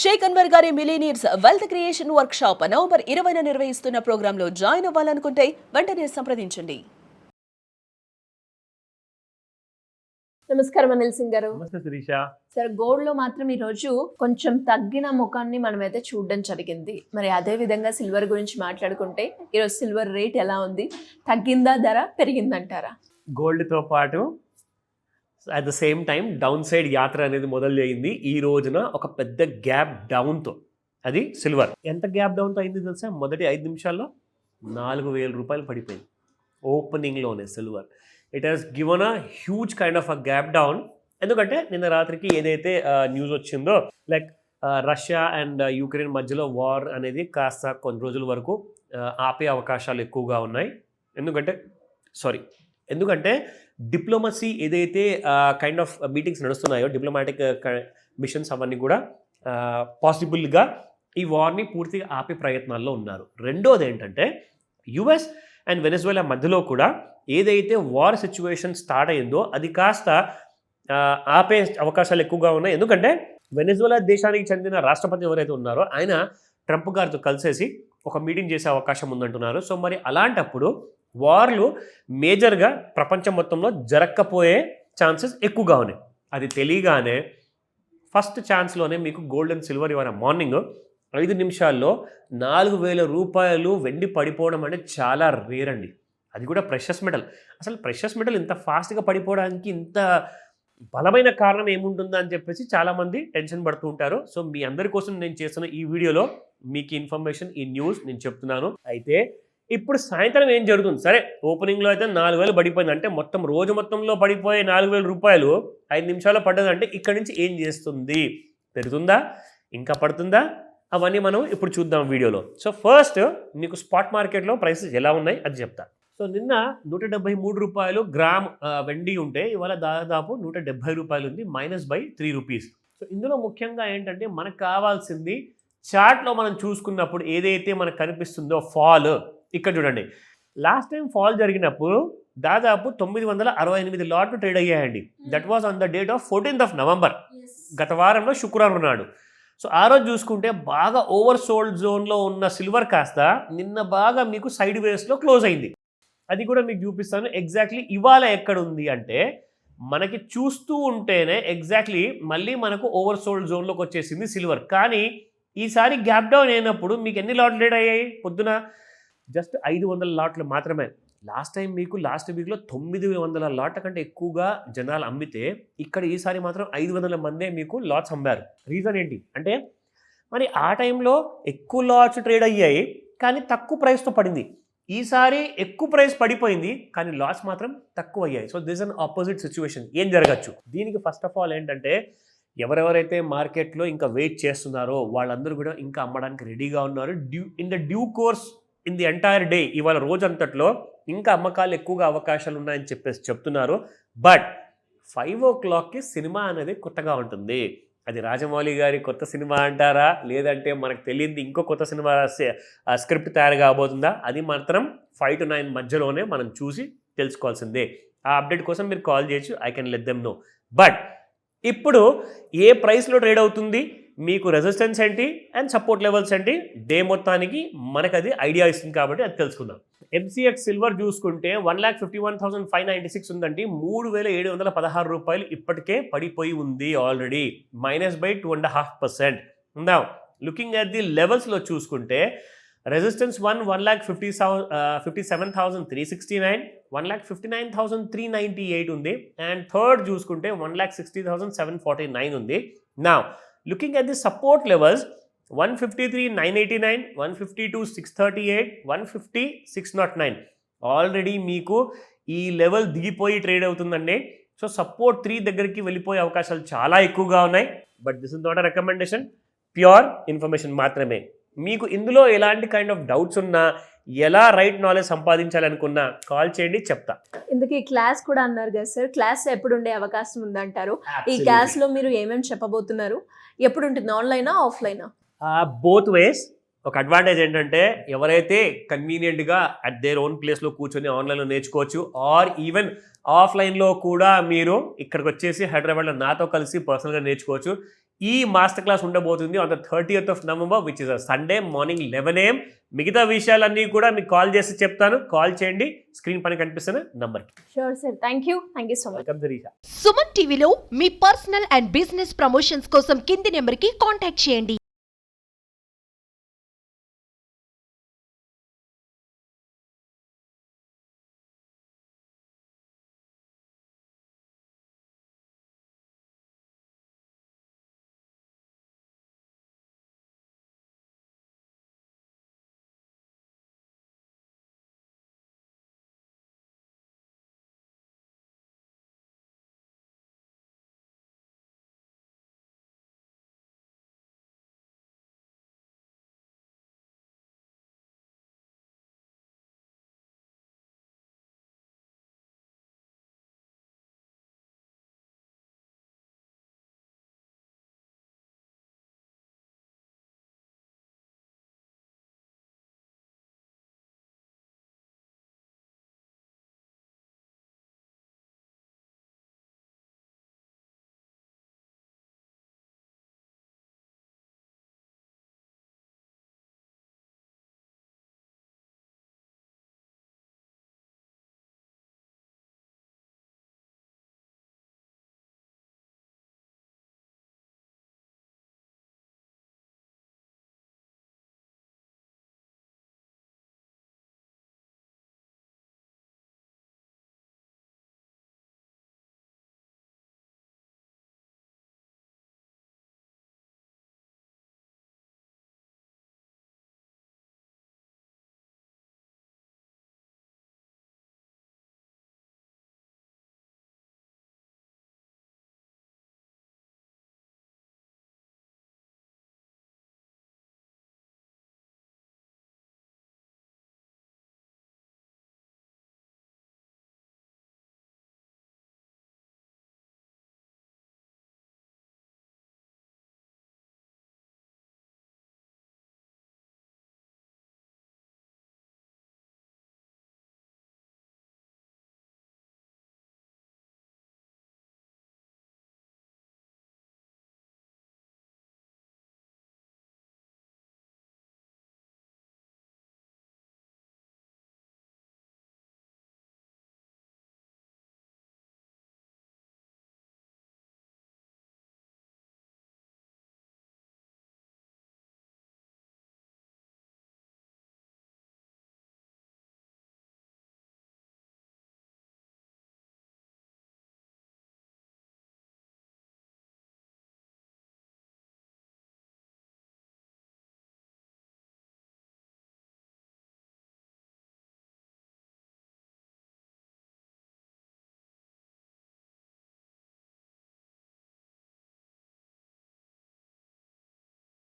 షేక్ అన్వర్ గారి millionaires wealth creation workshop November 20న నిర్వహిస్తున్న ప్రోగ్రాంలో జాయిన్ అవ్వాలనుకుంటే వెంటనే సంప్రదించండి. నమస్కారం అనిల్ సింగ్ గారు. నమస్తే శిరీష. సార్, గోల్డ్ లో మాత్రం ఈ రోజు కొంచెం తగ్గిన ముఖాన్ని మనమైతే చూడడం జరిగింది. మరి అదే విధంగా సిల్వర్ గురించి మాట్లాడుకుంటే ఈరోజు సిల్వర్ రేట్ ఎలా ఉంది? తగ్గిందా, ధర పెరిగిందంటారా? గోల్డ్తో పాటు at the same time down side యాత్ర అనేది మొదలు చేయింది ఈ రోజున ఒక పెద్ద గ్యాప్ డౌన్తో. అది సిల్వర్. ఎంత గ్యాప్ డౌన్తో అయింది తెలుసా? మొదటి 5 నిమిషాల్లో 4,000 రూపాయలు పడిపోయింది ఓపెనింగ్లోనే silver. It has given a huge kind of a gap down. ఎందుకంటే నిన్న రాత్రికి ఏదైతే న్యూస్ వచ్చిందో, లైక్ రష్యా అండ్ యుక్రెయిన్ మధ్యలో వార్ అనేది కాస్త కొన్ని రోజుల వరకు ఆపే అవకాశాలు ఎక్కువగా ఉన్నాయి. ఎందుకంటే డిప్లొమసీ ఏదైతే కైండ్ ఆఫ్ మీటింగ్స్ నడుస్తున్నాయో, డిప్లొమాటిక్ మిషన్స్ అవన్నీ కూడా పాసిబుల్గా ఈ వార్ని పూర్తిగా ఆపే ప్రయత్నాల్లో ఉన్నారు. రెండోది ఏంటంటే యుఎస్ అండ్ వెనెజువేలా మధ్యలో కూడా ఏదైతే వార్ సిచ్యువేషన్ స్టార్ట్ అయిందో అది కాస్త ఆపే అవకాశాలు ఎక్కువగా ఉన్నాయి. ఎందుకంటే వెనెజువేలా దేశానికి చెందిన రాష్ట్రపతి ఎవరైతే ఉన్నారో ఆయన ట్రంప్ గారితో కలిసేసి ఒక మీటింగ్ చేసే అవకాశం ఉందంటున్నారు. సో మరి అలాంటప్పుడు వార్లు మేజర్గా ప్రపంచం మొత్తంలో జరగకపోయే ఛాన్సెస్ ఎక్కువగా ఉన్నాయి. అది తెలియగానే ఫస్ట్ ఛాన్స్లోనే మీకు గోల్డ్ అండ్ సిల్వర్ ఇవాళ మార్నింగ్ 5 నిమిషాల్లో 4,000 రూపాయలు వెండి పడిపోవడం అంటే చాలా రేర్ అండి. అది కూడా ప్రెషస్ మెటల్. అసలు ప్రెషస్ మెటల్ ఇంత ఫాస్ట్గా పడిపోవడానికి ఇంత బలమైన కారణం ఏముంటుందా అని చెప్పేసి చాలామంది టెన్షన్ పడుతూ ఉంటారు. సో మీ అందరి కోసం నేను చేస్తున్న ఈ వీడియోలో మీకు ఇన్ఫర్మేషన్, ఈ న్యూస్ నేను చెప్తున్నాను. అయితే ఇప్పుడు సాయంత్రం ఏం జరుగుతుంది? సరే, ఓపెనింగ్లో అయితే 4,000 పడిపోయింది, అంటే మొత్తం రోజు మొత్తంలో పడిపోయే 4,000 రూపాయలు 5 నిమిషాల్లో పడ్డదంటే ఇక్కడి నుంచి ఏం చేస్తుంది? పెరుగుతుందా, ఇంకా పడుతుందా? అవన్నీ మనం ఇప్పుడు చూద్దాం వీడియోలో. సో ఫస్ట్ మీకు స్పాట్ మార్కెట్లో ప్రైసెస్ ఎలా ఉన్నాయి అది చెప్తా. సో నిన్న 173 రూపాయలు గ్రామ్ వెండి ఉంటే ఇవాళ దాదాపు 170 రూపాయలు ఉంది, -3 రూపీస్. సో ఇందులో ముఖ్యంగా ఏంటంటే మనకు కావాల్సింది చార్ట్లో మనం చూసుకున్నప్పుడు ఏదైతే మనకు కనిపిస్తుందో ఫాల్. ఇక్కడ చూడండి, లాస్ట్ టైం ఫాల్ జరిగినప్పుడు దాదాపు 968 లాట్లు ట్రేడ్ అయ్యాయండి. That was on the date of 14th November, గత వారంలో శుక్రవారం నాడు. సో ఆ రోజు చూసుకుంటే బాగా ఓవర్ సోల్డ్ జోన్లో ఉన్న సిల్వర్ కాస్త నిన్న బాగా మీకు సైడ్ వేస్లో క్లోజ్ అయింది. అది కూడా మీకు చూపిస్తాను. ఎగ్జాక్ట్లీ ఇవాళ ఎక్కడ ఉంది అంటే మనకి చూస్తూ ఉంటేనే ఎగ్జాక్ట్లీ మళ్ళీ మనకు ఓవర్ సోల్డ్ జోన్లోకి వచ్చేసింది సిల్వర్. కానీ ఈసారి గ్యాప్ డౌన్ అయినప్పుడు మీకు ఎన్ని లాట్లు ట్రేడ్ అయ్యాయి? పొద్దున జస్ట్ 500 లాట్లు మాత్రమే. లాస్ట్ టైం మీకు లాస్ట్ వీక్లో 900 లాట్ల కంటే ఎక్కువగా జనాలు అమ్మితే ఇక్కడ ఈసారి మాత్రం 500 మందే మీకు లాట్స్ అమ్మారు. రీజన్ ఏంటి అంటే మరి ఆ టైంలో ఎక్కువ లాట్స్ ట్రేడ్ అయ్యాయి కానీ తక్కువ ప్రైస్తో పడింది. ఈసారి ఎక్కువ ప్రైస్ పడిపోయింది కానీ లాట్స్ మాత్రం తక్కువ అయ్యాయి. So this an opposite situation. ఏం జరగచ్చు దీనికి? ఫస్ట్ ఆఫ్ ఆల్ ఏంటంటే ఎవరెవరైతే మార్కెట్లో ఇంకా వెయిట్ చేస్తున్నారో వాళ్ళందరూ కూడా ఇంకా అమ్మడానికి రెడీగా ఉన్నారు. In the due course in the entire day, ఇవాళ రోజంతట్లో ఇంకా అమ్మకాలు ఎక్కువగా అవకాశాలు ఉన్నాయని చెప్పేసి చెప్తున్నారు. బట్ 5 o'clockకి సినిమా అనేది కొత్తగా ఉంటుంది. అది రాజమౌళి గారి కొత్త సినిమా అంటారా, లేదంటే మనకు తెలియంది ఇంకో కొత్త సినిమా స్క్రిప్ట్ తయారు కాబోతుందా? అది మాత్రం 5 to 9 మధ్యలోనే మనం చూసి తెలుసుకోవాల్సిందే. ఆ అప్డేట్ కోసం మీరు కాల్ చేయొచ్చు, I can let them know. But ఇప్పుడు ఏ ప్రైస్లో ట్రేడ్ అవుతుంది, మీకు రెసిస్టెన్స్ ఏంటి అండ్ సపోర్ట్ లెవెల్స్ ఏంటి, డే మొత్తానికి మనకు అది ఐడియా ఇస్తుంది కాబట్టి అది తెలుసుకుందాం. MCX సిల్వర్ చూసుకుంటే 1,51,596 ఉందండి. 3,716 రూపాయలు ఇప్పటికే పడిపోయి ఉంది ఆల్రెడీ, -2.5%. ఉందా? లుకింగ్ అట్ ది లెవెల్స్లో చూసుకుంటే రెసిస్టెన్స్ 1,57,369, 1,59,398 ఉంది. అండ్ థర్డ్ చూసుకుంటే 1,60,749 ఉంది. నా looking at the support levels 153,989, 152,638, 150,609. Already మీకు ఈ లెవెల్ దిగిపోయి ట్రేడ్ అవుతుందండి. సో సపోర్ట్ 3 దగ్గరికి వెళ్ళిపోయే అవకాశాలు చాలా ఎక్కువగా ఉన్నాయి. But this is not a recommendation, pure information మాత్రమే. మీకు ఇందులో ఎలాంటి కైండ్ ఆఫ్ డౌట్స్ ఉన్నా, ఎలా రైట్ నాలెడ్జ్ సంపాదించాలనుకున్నా కాల్ చేయండి, చెప్తా. ఇందుకే క్లాస్ కూడా అన్నారు కదా సార్, క్లాస్ ఎప్పుడు ఉండే అవకాశం ఉందంటారు? ఈ క్లాస్లో మీరు ఏమేమి చెప్పబోతున్నారు? ఎప్పుడు ఉంటుంది? ఆన్లైనా, ఆఫ్లైనా? Both ways. ఒక అడ్వాంటేజ్ ఏంటంటే ఎవరైతే కన్వీనియంట్గా అట్ దేర్ ఓన్ ప్లేస్లో కూర్చొని ఆన్లైన్లో నేర్చుకోవచ్చు, ఆర్ ఈవెన్ ఆఫ్లైన్లో కూడా మీరు ఇక్కడికి వచ్చేసి హైదరాబాద్లో నాతో కలిసి పర్సనల్గా నేర్చుకోవచ్చు. ఈ మాస్టర్ క్లాస్ ఉండబోతుంది on the 30th of November, which is Sunday morning 11 AM. మిగతా విషయాలన్నీ కూడా మీకు కాల్ చేసి చెప్తాను. కాల్ చేయండి స్క్రీన్ పైన కనిపిస్తున్న number. Sure sir, thank you so much. Welcome Sirisha. Suman టీవీలో మీ పర్సనల్ అండ్ బిజినెస్ ప్రమోషన్స్ కోసం కింది నెంబర్కి కాంటాక్ట్ చేయండి.